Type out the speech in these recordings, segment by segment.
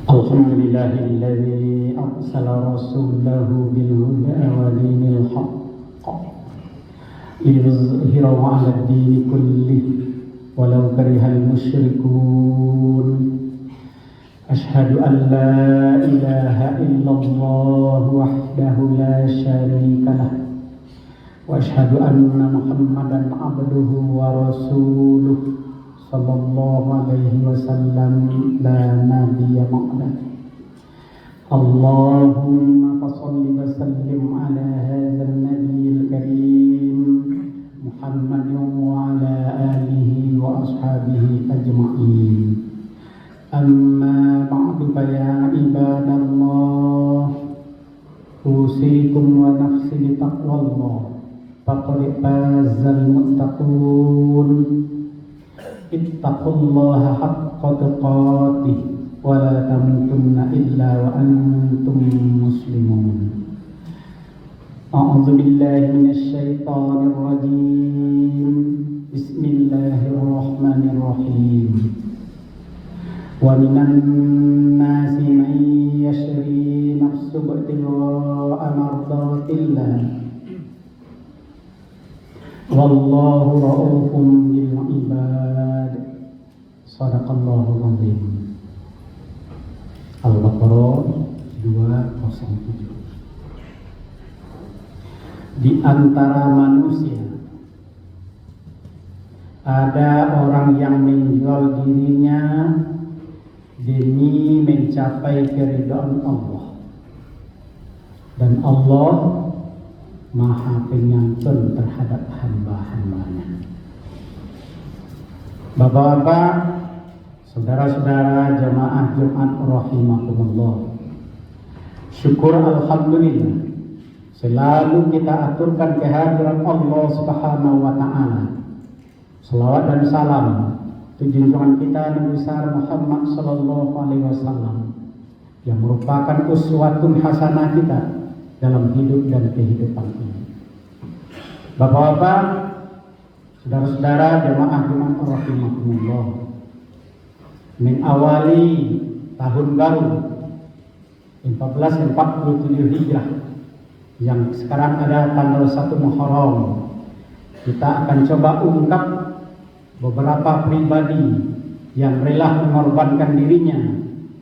الحمد لله الذي أرسل رسوله بالهدى ودين الحق ليظهره على الدين كله ولو كره المشركون. أشهد أن لا إله إلا الله وحده لا شريك له وأشهد أن محمدا عبده ورسوله صلى الله عليه وسلم لا نبي بعده. اللهم فصل وسلم على هذا النبي الكريم محمد وعلى آله وأصحابه أجمعين. أما بعد فيا عباد الله أوصيكم ونفسي بتقوى الله فقد فاز المتقون. ittaqullaha haqqa tuqatih wa la tamutunna illa wa antum muslimun. A'udzu billahi minasy syaithanir rajim. Bismillahirrahmanirrahim. Wa minan nasi man yashri nafsuhu ibtigha'a mardatillah wallahu ra'ufun bil ibad. Shadaqallahul azim. Al-Baqarah 207. Di antara manusia ada orang yang menjual dirinya demi mencapai keridhaan Allah, dan Allah Maha Penyantun terhadap hamba-hambanya. Bapak-bapak, saudara-saudara jamaah Jumat rahimakumullah, syukur alhamdulillah selalu kita aturkan kehadiran Allah Subhanahu wa taala. Selawat dan salam junjungan kita Nabi besar Muhammad sallallahu alaihi wasallam yang merupakan uswatun hasanah kita dalam hidup dan kehidupan ini. Bapak-bapak, saudara-saudara jamaah Jumat rahimakumullah, mengawali tahun baru 1447 Hijrah yang sekarang ada tanggal 1 Muharram, kita akan coba ungkap beberapa pribadi yang rela mengorbankan dirinya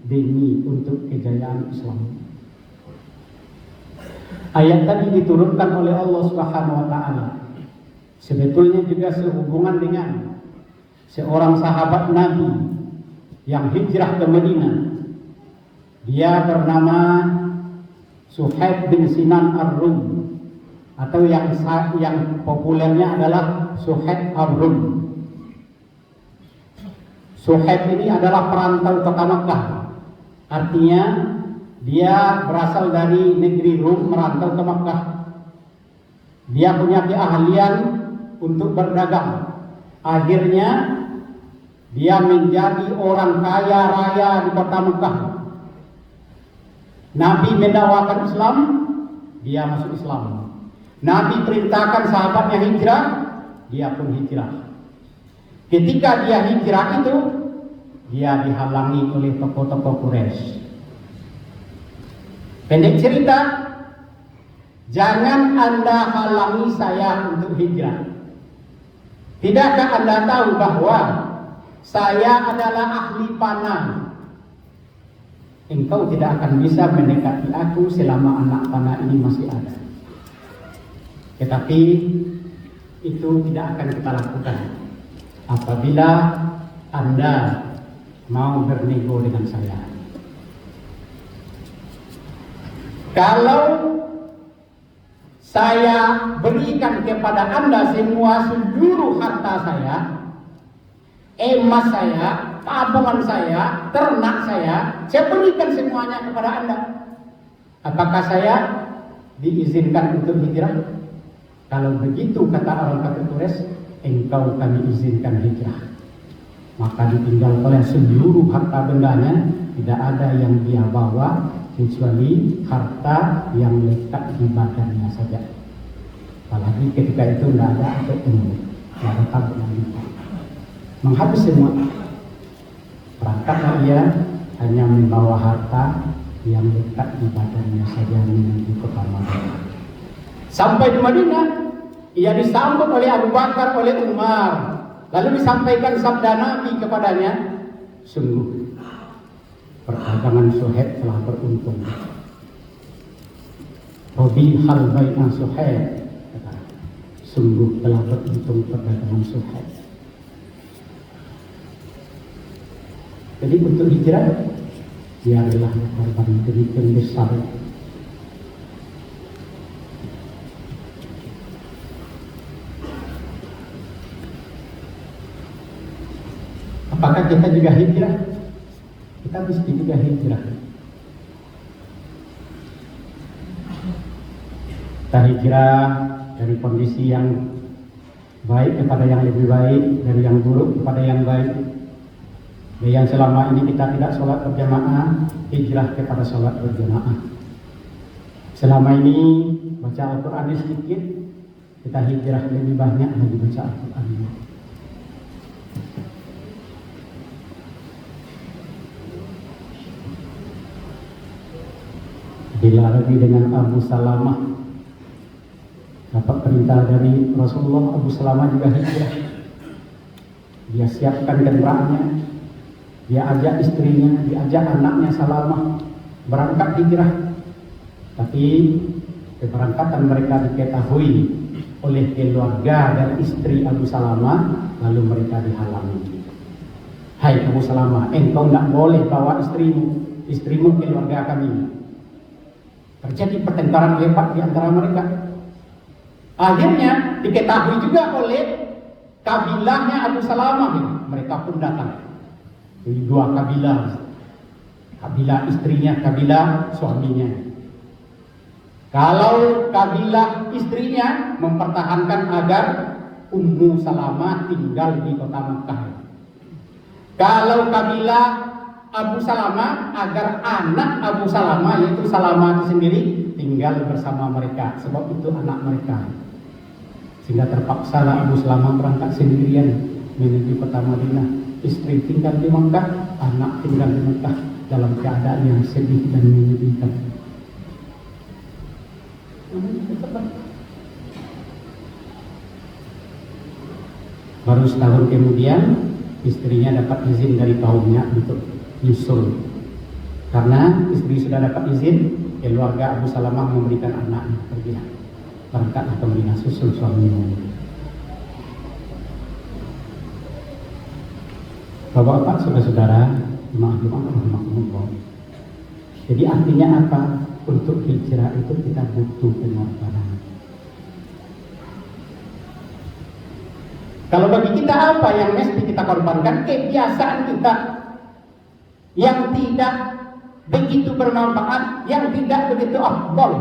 demi untuk kejayaan Islam. Ayat tadi diturunkan oleh Allah Subhanahu wa taala sebetulnya juga sehubungan dengan seorang sahabat Nabi yang hijrah ke Madinah. Dia bernama Suhaib bin Sinan Ar-Rum, atau yang populernya adalah Suhaib Ar-Rum. Suhaib ini adalah perantau kota Makkah. Artinya dia berasal dari negeri Rum merantau ke Makkah. Dia punya keahlian untuk berdagang. Akhirnya dia menjadi orang kaya raya di kota Makkah. Nabi mendakwakan Islam, dia masuk Islam. Nabi perintahkan sahabatnya hijrah, dia pun hijrah. Ketika dia hijrah itu, dia dihalangi oleh tokoh-tokoh Quraisy. Pendek cerita, jangan Anda halangi saya untuk hijrah. Tidakkah Anda tahu bahwa saya adalah ahli panah? Engkau tidak akan bisa mendekati aku selama anak panah ini masih ada. Tetapi itu tidak akan kita lakukan apabila Anda mau bernego dengan saya. Kalau saya berikan kepada Anda semua seluruh harta saya, emas saya, tabungan saya, ternak saya berikan semuanya kepada Anda, apakah saya diizinkan untuk hijrah? Kalau begitu kata orang kafir Quraisy, engkau kami izinkan hijrah. Maka ditinggalkan seluruh harta bendanya, tidak ada yang dia bawa kecuali harta yang lekat di badannya saja. Apalagi ketika itu tidak ada ilmu, tidak ada tabungan, menghabis semua. Berangkatlah ia hanya membawa harta yang lekat di badannya saja menuju ke Madinah. Sampai di Madinah, ia disambut oleh Abu Bakar, oleh Umar. Lalu disampaikan sabda Nabi kepadanya, sungguh perdagangan Suhaib telah beruntung. Robi hal baina Suhaib, sungguh telah beruntung perdagangan Suhaib. Jadi untuk hijrah, biarlah korban demikian besar. Apakah kita juga hijrah? Kita mesti juga hijrah. Kita hijrah dari kondisi yang baik kepada yang lebih baik, dari yang buruk kepada yang baik. Dan yang selama ini kita tidak sholat berjamaah, hijrah kepada sholat berjamaah. Selama ini baca Al-Quran sedikit, kita hijrah lebih banyak lagi baca Al-Quran. Bila lagi dengan Abu Salamah dapat perintah dari Rasulullah, Abu Salamah juga hijrah. Dia siapkan kendaraannya, dia ajak istrinya, dia ajak anaknya Salamah berangkat hijrah. Tapi keberangkatan mereka diketahui oleh keluarga dan istri Abu Salamah, lalu mereka dihalangi. Hai Abu Salamah, engkau tidak boleh bawa istrimu keluarga kami. Terjadi pertengkaran hebat di antara mereka. Akhirnya diketahui juga oleh kabilahnya Abu Salamah. Mereka pun datang. Jadi dua kabilah. Kabilah istrinya, kabilah suaminya. Kalau kabilah istrinya mempertahankan agar Ummu Salamah tinggal di kota Mekah. Kalau kabilah Abu Salamah agar anak Abu Salamah, yaitu Salamah itu sendiri, tinggal bersama mereka, sebab itu anak mereka. Sehingga terpaksa Abu Salamah berangkat sendirian menuju kota Madinah. Istri tinggal di Mekah, anak tinggal di Mekah dalam keadaan yang sedih dan menyedihkan. Baru setahun kemudian istrinya dapat izin dari kaumnya untuk nyusul. Karena istri sudah dapat izin, keluarga Abu Salamah memberikan anaknya pergi berangkatlah ke Madinah, susul suaminya. Bapak-bapak, saudara-saudara, jemaah. Jadi artinya apa? Untuk hijrah itu kita butuh pengorbanan. Kalau bagi kita apa yang mesti kita korbankan? Kebiasaan kita yang tidak begitu bermanfaat, yang tidak begitu afdal.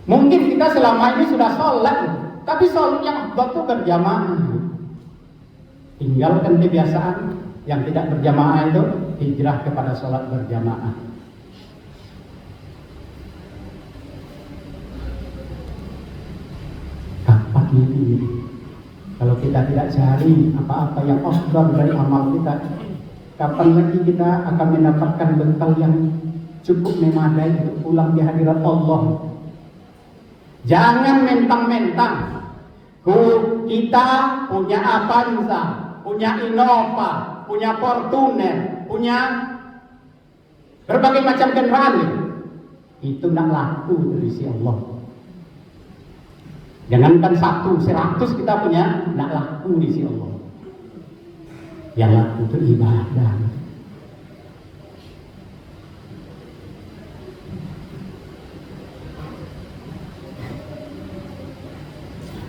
Mungkin kita selama ini sudah sholat, tapi sholat yang afdal itu berjamaah. Tinggalkan kebiasaan yang tidak berjamaah itu, hijrah kepada sholat berjamaah. Kapan ini? Kalau kita tidak cari apa-apa yang afdal dari amal kita, kapan lagi kita akan mendapatkan bekal yang cukup memadai untuk pulang di hadirat Allah? Jangan mentang-mentang kita punya Avanza, punya Innova, punya Fortuner, punya berbagai macam kendaraan. Itu tidak laku dari sisi Allah. Jangankan 100 kita punya, tidak laku di sisi Allah. Yang laku itu ibadah.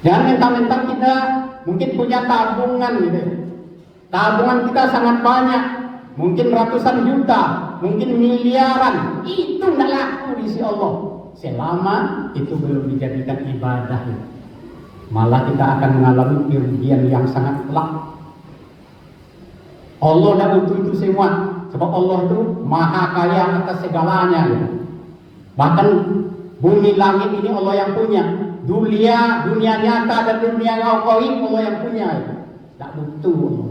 Jangan mentang-mentang kita mungkin punya tabungan gitu. Tabungan kita sangat banyak, mungkin ratusan juta, mungkin miliaran. Itu tidak laku di sisi Allah selama itu belum dijadikan ibadah. Malah kita akan mengalami kerugian yang sangat telak. Allah tidak butuh itu semua, sebab Allah itu maha kaya atas segalanya. Bahkan bumi langit ini Allah yang punya. Dunia nyata dan dunia gaib Allah yang punya. Tak butuh Allah.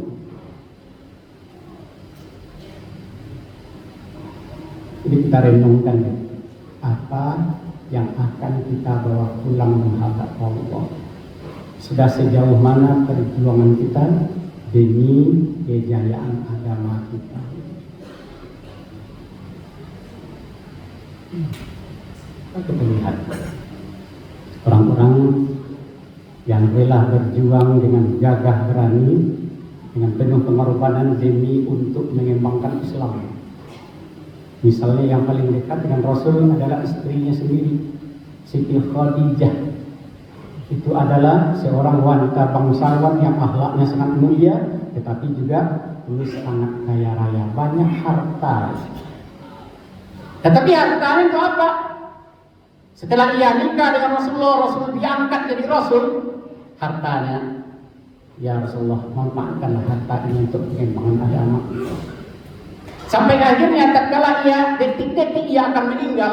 Jadi kita renungkan apa yang akan kita bawa pulang menghadap Allah. Sudah sejauh mana perjuangan kita demi kejayaan agama kita. Kita lihat orang-orang yang rela berjuang dengan gagah berani, dengan penuh pengorbanan demi untuk mengembangkan Islam. Misalnya yang paling dekat dengan Rasul adalah istrinya sendiri, Siti Khadijah. Itu adalah seorang wanita bangsawan yang akhlaknya sangat mulia, tetapi juga sangat kaya raya, banyak harta. Tetapi hartanya itu apa? Setelah ia nikah dengan Rasulullah, Rasul diangkat jadi Rasul, hartanya, ya Rasulullah, manfaatkanlah harta ini untuk pengembangan agama. Sampai akhirnya tatkala ia detik-detik ia akan meninggal,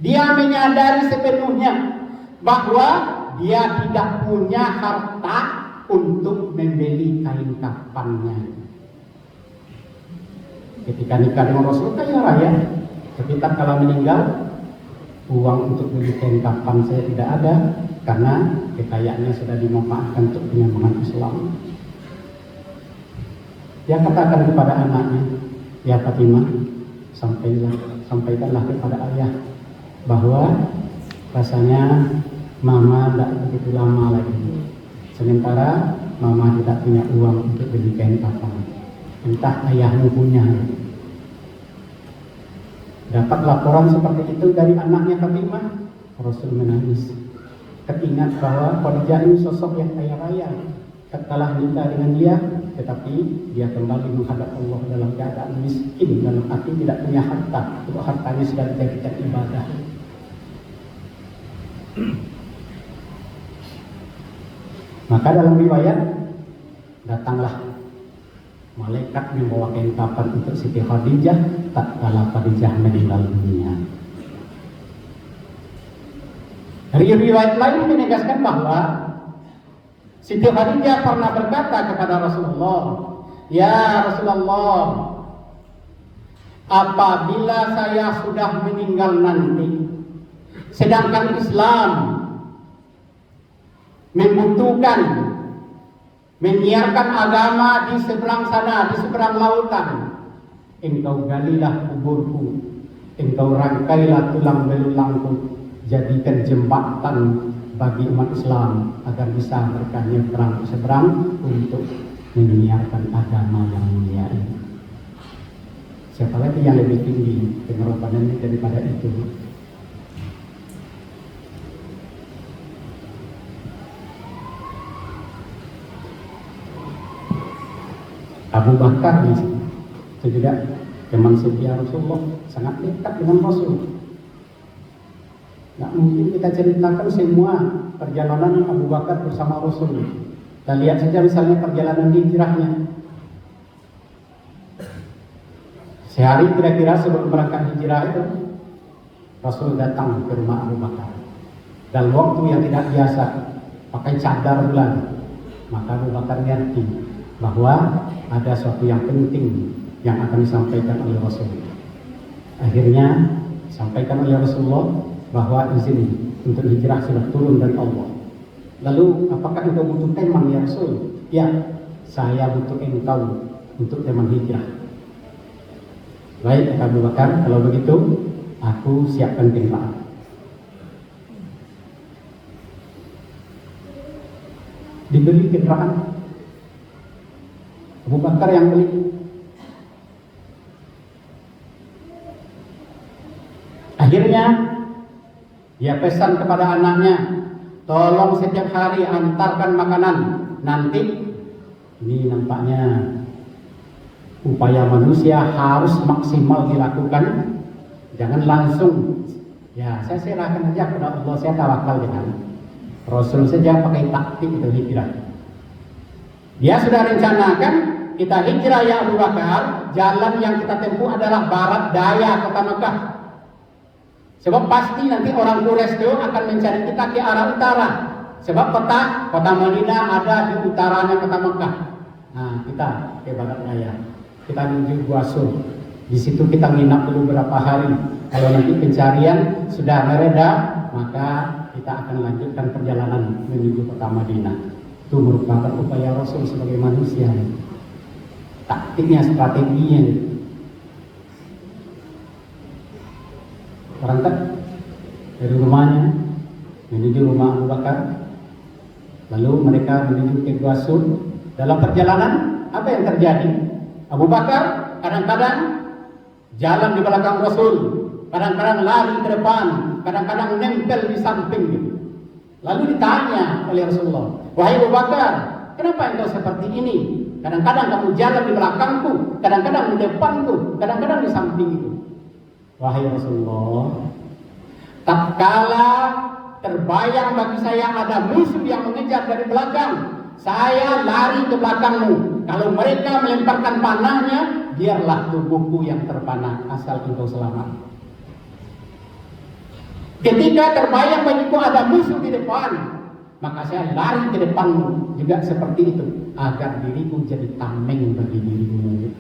dia menyadari sepenuhnya bahwa dia tidak punya harta untuk membeli kain kafannya. Ketika nikah dengan Rasul kaya raya, tapi tatkala meninggal, uang untuk beli kain kafan saya tidak ada karena kekayaannya sudah dimanfaatkan untuk pengembangan Islam. Dia katakan kepada anaknya, ya Fatimah, sampaikanlah kepada ayah bahwa rasanya mama tidak begitu lama lagi. Sementara mama tidak punya uang untuk beli kain kafan. Entah ayahmu punya. Dapat laporan seperti itu dari anaknya Fatimah, Rasul menangis. Teringat bahwa Khadijah ini sosok yang kaya raya. Tatkala nikah dengan dia, tetapi dia kembali menghadap Allah dalam keadaan miskin, dalam arti tidak punya harta. Untuk hartanya sudah dijadikan ibadah. Maka dalam riwayat, datanglah malaikat membawa kain kafan untuk Siti Khadijah tatkala Khadijah meninggal dunia. Dari riwayat lain menegaskan bahwa Siti Khadijah pernah berkata kepada Rasulullah, ya Rasulullah, apabila saya sudah meninggal nanti, sedangkan Islam membutuhkan menyiarkan agama di seberang sana, di seberang lautan, engkau galilah kuburku, engkau rangkailah tulang belulangku, jadikan jembatan bagi umat Islam agar bisa mereka nyebrang ke seberang untuk menyiarkan agama yang mulia ini. Siapa lagi yang lebih tinggi pengorbanannya daripada itu? Abu Bakar itu juga teman setia Rasulullah, sangat dekat dengan Rasul. Tidak mungkin kita ceritakan semua perjalanan Abu Bakar bersama Rasul. Kita lihat saja misalnya perjalanan hijrahnya. Sehari kira-kira sebelum berangkat hijrah itu, Rasul datang ke rumah Abu Bakar. Dalam waktu yang tidak biasa, pakai cadar bulan. Maka Abu Bakar ngerti bahwa ada sesuatu yang penting yang akan disampaikan oleh Rasul. Akhirnya disampaikan oleh Rasulullah bahwa izin untuk hijrah sudah turun dari Allah. Lalu apakah engkau butuh teman ya Rasul? Ya, saya butuh engkau untuk teman hijrah. Baik Abu Bakar, kalau begitu aku siapkan kendaraan. Dibeli kendaraan, Abu Bakar yang beli. Akhirnya dia pesan kepada anaknya, tolong setiap hari antarkan makanan. Nanti ini nampaknya upaya manusia harus maksimal dilakukan. Jangan langsung, ya saya serahkan aja kepada Allah, saya tawakal dengan Rasul saja pakai taktik itu hijrah. Dia sudah rencanakan, kita hijrah ya Abu Bakar, jalan yang kita tempuh adalah barat daya kota Mekah. Sebab pasti nanti orang Quraisy itu akan mencari kita ke arah utara. Sebab kota Madinah ada di utaranya kota Mekah. Nah, kita ke barat daya. Kita menuju Gua Sur. Di situ kita nginap dulu beberapa hari. Kalau nanti pencarian sudah mereda, maka kita akan lanjutkan perjalanan menuju kota Madinah. Itu merupakan upaya Rasul sebagai manusia. Taktiknya, strateginya. Berangkat dari rumahnya menuju rumah Abu Bakar. Lalu mereka menuju ke Gua Sur. Dalam perjalanan, apa yang terjadi? Abu Bakar kadang-kadang jalan di belakang Rasul, kadang-kadang lari ke depan, kadang-kadang nempel di samping. Lalu ditanya oleh Rasulullah, "Wahai Abu Bakar, kenapa engkau seperti ini? Kadang-kadang kamu jalan di belakangku, kadang-kadang di depanku, kadang-kadang di sampingku." Wahai Rasulullah, tatkala terbayang bagi saya ada musuh yang mengejar dari belakang, saya lari ke belakangmu. Kalau mereka melemparkan panahnya, biarlah tubuhku yang terpanah, asal engkau selamat. Ketika terbayang bagiku ada musuh di depan, maka saya lari ke depanmu, juga seperti itu, agar diriku jadi tameng bagi dirimu.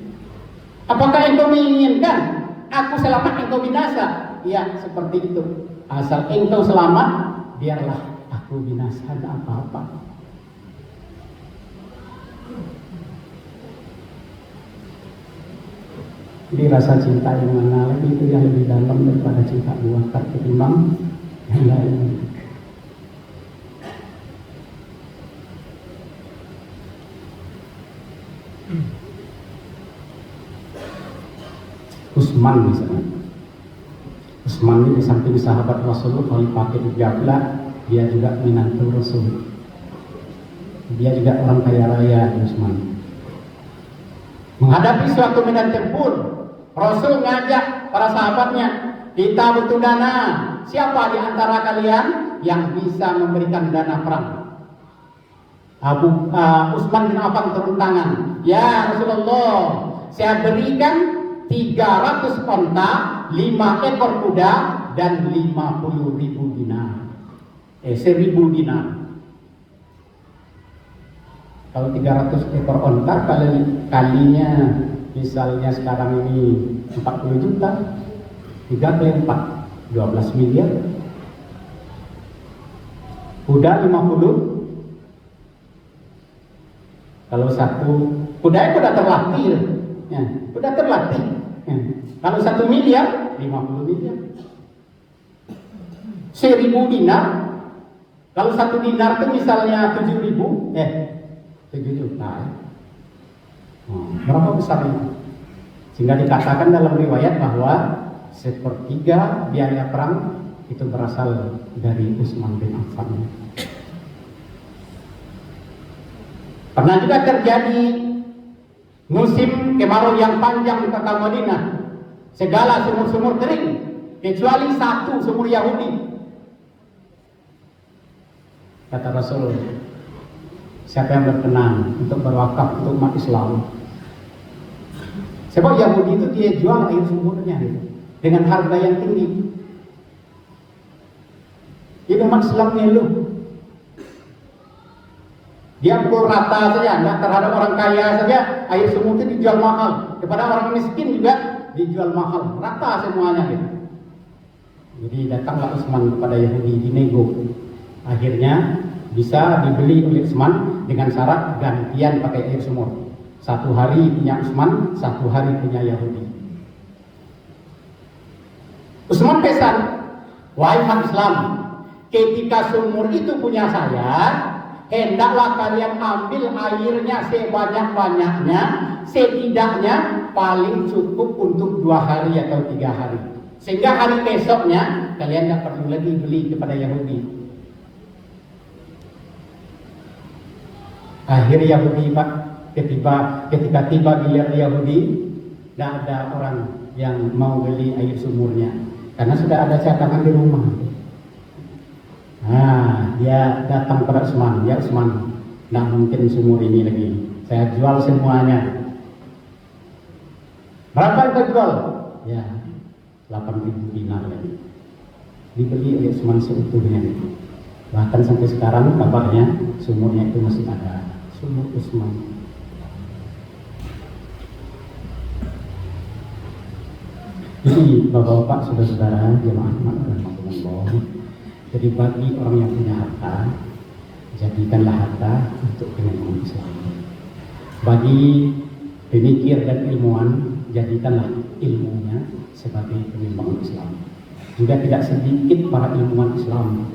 Apakah engkau menginginkan aku selamat, engkau binasa? Ya, seperti itu. Asal engkau selamat, biarlah aku binasa, tidak apa-apa. Jadi rasa cinta yang mana lagi itu yang lebih dalam daripada cinta Abu Bakar ketimbang yang lain. Utsman misalnya. Utsman ini di samping sahabat Rasulullah, Khalifah ke-13, dia juga menantu Rasul. Dia juga orang kaya raya, Utsman. Menghadapi suatu medan tempur, Rasul ngajak para sahabatnya, kita butuh dana. Siapa di antara kalian yang bisa memberikan dana perang? Utsman bin Affan turun tangan. Ya Rasulullah, saya berikan 300 onta, 5 ekor kuda, dan 50.000 dinar. 1.000 dinar. Kalau 300 ekor onta kalinya misalnya sekarang ini 40 juta, 3 kali 4, 12 miliar. Kuda 50. Kalau satu kuda itu sudah terlatih, ya, sudah terlatih. Ya. Kalau 1 miliar, 50 miliar. 1.000 dinar. Kalau 1 dinar itu misalnya 7.000, 7 juta. Berapa besar itu? Sehingga dikatakan dalam riwayat bahwa 1/3 biaya perang itu berasal dari Utsman bin Affan. Pernah juga terjadi musim kemarau yang panjang di kota Madinah. Segala sumur-sumur kering kecuali satu sumur Yahudi. Kata Rasul, siapa yang berkenan untuk berwakaf untuk umat Islam? Sebab Yahudi itu dia jual air sumurnya dengan harga yang tinggi. Jadi umat Islam ngeluh. Dia pukul rata saja, tidak terhadap orang kaya saja, air sumur itu dijual mahal. Kepada orang miskin juga dijual mahal, rata semuanya gitu. Jadi datanglah Utsman kepada Yahudi dinego. Akhirnya bisa dibeli oleh Utsman dengan syarat gantian pakai air sumur. 1 hari punya Utsman, 1 hari punya Yahudi. Utsman pesan, wahai umat Islam, ketika sumur itu punya saya, hendaklah kalian ambil airnya sebanyak-banyaknya, setidaknya paling cukup untuk 2 hari atau 3 hari. Sehingga hari besoknya kalian tidak perlu lagi beli kepada Yahudi. Akhirnya Yahudi Pak, ketika tiba giliran Yahudi, tidak ada orang yang mau beli air sumurnya karena sudah ada cadangan di rumah. Nah, dia datang pada Utsman, ya Utsman, tidak mungkin sumur ini lagi, saya jual semuanya. Berapa kita jual? Ya, 8.000 dinar lagi. Dibeli oleh Utsman seutuhnya. Bahkan sampai sekarang kabarnya sumurnya itu masih ada, sumur Utsman. Bapak-bapak, saudara-saudara, jemaah rahimahumullah. Jadi bagi orang yang punya harta, jadikanlah harta untuk penyambung Islam. Bagi pemikir dan ilmuwan, jadikanlah ilmunya sebagai penyambung Islam. Juga tidak sedikit para ilmuwan Islam.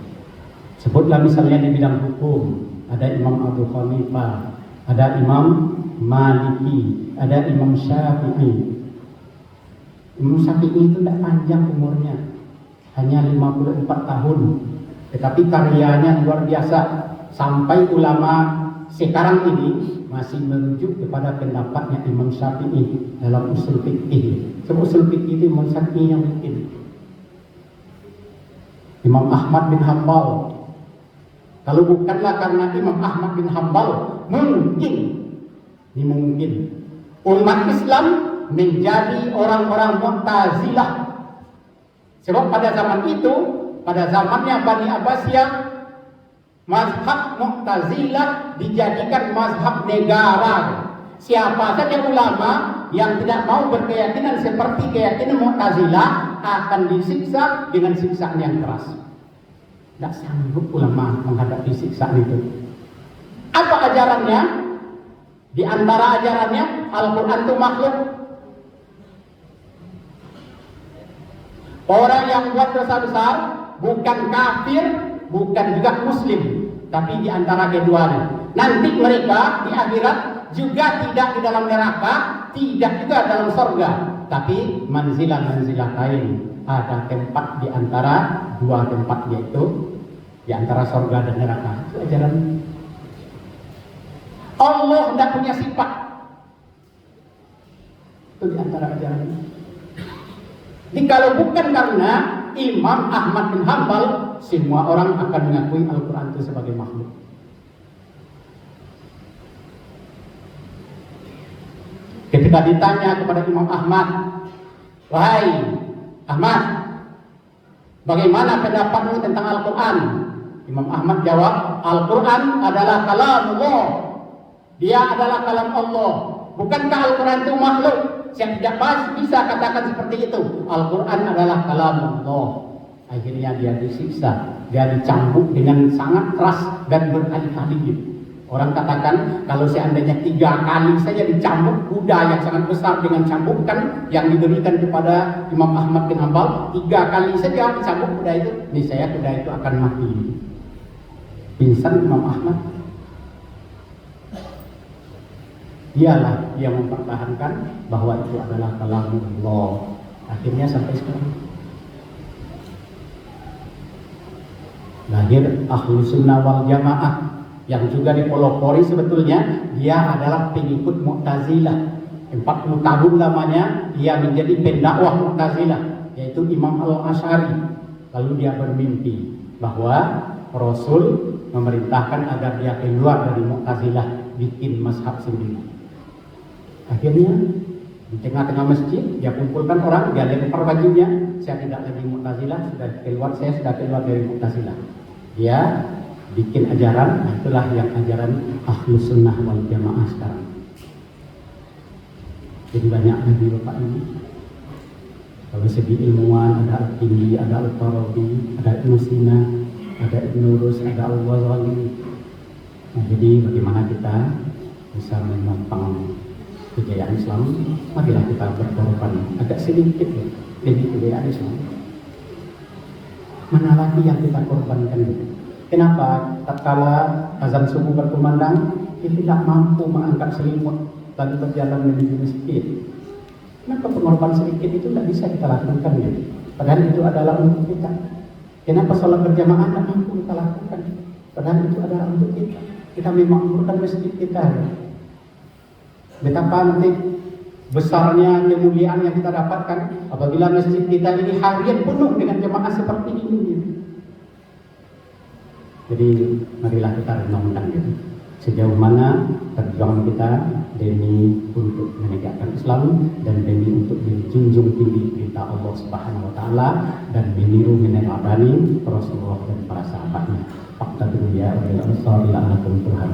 Sebutlah misalnya di bidang hukum, ada Imam Abu Hanifah, ada Imam Maliki, ada Imam Syafi'i. Imam Syafi'i itu tidak panjang umurnya, hanya 54 tahun, tetapi karyanya luar biasa. Sampai ulama sekarang ini masih merujuk kepada pendapatnya Imam Syafi'i dalam usul fikih. Sebab usul fikih itu Imam Syafi'i yang bikin. Imam Ahmad bin Hanbal, kalau bukanlah karena Imam Ahmad bin Hanbal, mungkin umat Islam menjadi orang-orang Mu'tazilah. Sebab pada zaman itu, pada zamannya Bani Abbasiyah, mazhab Mu'tazilah dijadikan mazhab negara. Siapa saja ulama yang tidak mau berkeyakinan seperti keyakinan Mu'tazilah akan disiksa dengan siksaan yang keras. Tidak sanggup ulama menghadapi siksaan itu. Apa ajarannya? Di antara ajarannya, Al-Quran itu makhluk. Orang yang buat dosa besar bukan kafir, bukan juga muslim, tapi di antara keduanya. Nanti mereka di akhirat juga tidak di dalam neraka, tidak juga dalam surga, tapi manzilah lain. Ada tempat di antara dua tempat, yaitu di antara surga dan neraka. Itu ajaran. Allah tidak punya sifat. Itu di antara ajaran. Jadi kalau bukan karena Imam Ahmad bin Hanbal, semua orang akan mengakui Al-Quran itu sebagai makhluk. Ketika ditanya kepada Imam Ahmad, "Wahai Ahmad, bagaimana pendapatmu tentang Al-Quran?" Imam Ahmad jawab, "Al-Quran adalah kalamullah. Dia adalah kalam Allah. Bukankah Al-Quran itu makhluk? Saya tidak bisa katakan seperti itu. Al-Quran adalah kalamullah." Akhirnya dia disiksa, dia dicambuk dengan sangat keras dan berkali-kali. Orang katakan kalau seandainya 3 kali saja dicambuk kuda yang sangat besar dengan cambukan yang diberikan kepada Imam Ahmad bin Hanbal, 3 kali saja dicambuk kuda itu, niscaya kuda itu akan mati. Pingsan Imam Ahmad. Dialah yang mempertahankan bahwa itu adalah kalamullah. Akhirnya sampai sekarang lahir Ahlus Sunnah wal Jamaah, yang juga dipelopori sebetulnya dia adalah pengikut Mu'tazilah. 40 tahun lamanya dia menjadi pendakwah Mu'tazilah, yaitu Imam Al-Asy'ari. Lalu dia bermimpi bahwa Rasul memerintahkan agar dia keluar dari Mu'tazilah, bikin mazhab sendiri. Akhirnya di tengah-tengah masjid dia kumpulkan orang, dia lempar bajunya, "Saya tidak lagi Mu'tazilah, saya sudah keluar dari Mu'tazilah." Dia bikin ajaran, itulah yang ajaran Ahlus Sunnah wal Jamaah sekarang. Jadi banyak lagi Bapak ini. Kalau segi ilmuwan ada Al-Tinggi, ada Al-Farabi, ada Ibnu Sina, ada Ibnu Rus, ada Al-Ghazali. Nah, jadi bagaimana kita bisa menopang kejayaan Islam? Marilah kita berkorban agak sedikit ya demi kejayaan Islam. Mana lagi yang kita korbankan itu? Kenapa tatkala azan subuh berkumandang kita tidak mampu mengangkat selimut lalu berjalan menuju masjid? Kenapa pengorbanan sedikit itu tidak bisa kita lakukan ya? Padahal itu adalah untuk kita. Kenapa sholat berjamaah tidak mampu kita lakukan? Padahal itu adalah untuk kita. Kita memakmurkan masjid kita ya. Betapa nanti besarnya kemuliaan yang kita dapatkan apabila masjid kita ini harian penuh dengan jemaah seperti ini. Jadi marilah kita renungkan gitu, sejauh mana perjuangan kita demi untuk menegakkan Islam dan demi untuk dijunjung tinggi perintah Allah Subhanahu wa taala dan meniru meneladani Rasulullah dan para sahabatnya. Fakta dunia wa ila Turhan.